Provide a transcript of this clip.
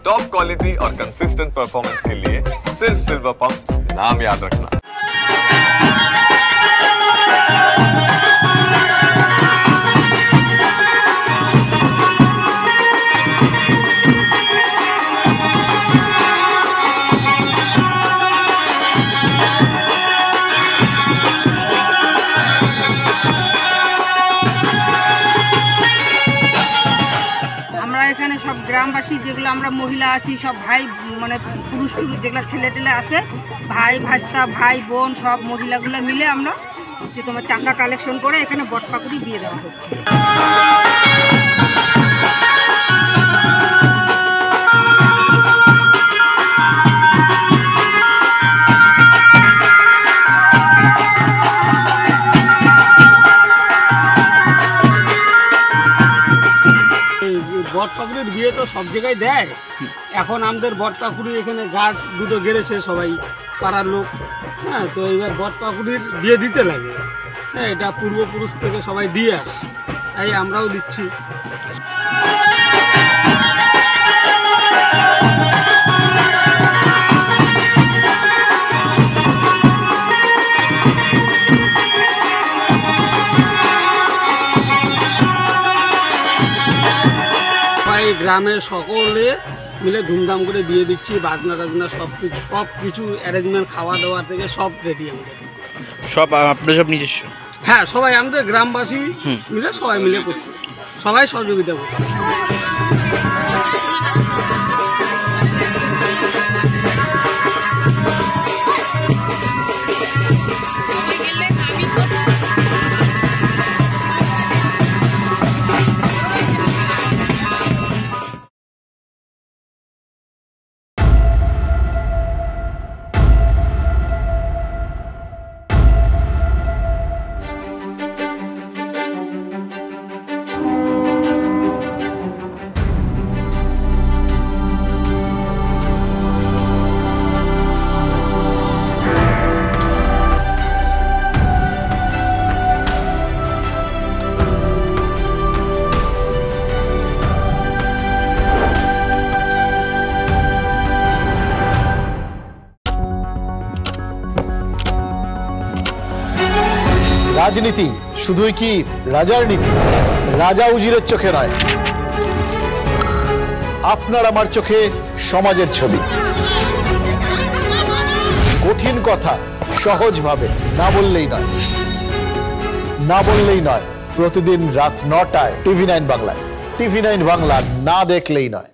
Top quality और consistent performance के लिए सिर्फ सिल्वर पंप्स नाम याद रखना। এখানে সব গ্রামবাসী যেগুলো আমরা মহিলা আছি সব ভাই মানে পুরুষ যেগুলো ছেলে টেলে আছে ভাই ভাস্তা ভাই বোন সব মহিলাগুলো মিলে আমরা হচ্ছে তোমার চাঁদা কালেকশন করে এখানে বটপাকুড়ি দিয়ে দেওয়া হচ্ছে। বটপাকুড়ির বিয়ে তো সব জায়গায় দেয়, এখন আমাদের বটপাকুড়ি এখানে গাছ দুটো গেড়েছে সবাই পাড়ার লোক, হ্যাঁ, তো এইবার বটপাকুড়ির বিয়ে দিতে লাগে, হ্যাঁ, এটা পূর্বপুরুষ থেকে সবাই দিয়ে আসে, তাই আমরাও দিচ্ছি। গ্রামের সকলে মিলে ধুমধাম করে বিয়ে দিচ্ছি, বাজনা টাজনা সব কিছু অ্যারেঞ্জমেন্ট, খাওয়া দাওয়া থেকে সব রেডি আমাদের। সব আপনার সব নিজস্ব? হ্যাঁ, সবাই আমাদের গ্রামবাসী মিলে সবাই মিলে করছি, সবাই সহযোগিতা করছি। রাজনীতি শুধুই কি রাজার নীতি? রাজা উজিরের চোখে নয়, আপনার আমার চোখে সমাজের ছবি। কঠিন কথা সহজভাবে না বললেই নয়, না বললেই নয়। প্রতিদিন রাত ৯টায় TV9 বাংলায়। TV9 বাংলা না দেখলেই নয়।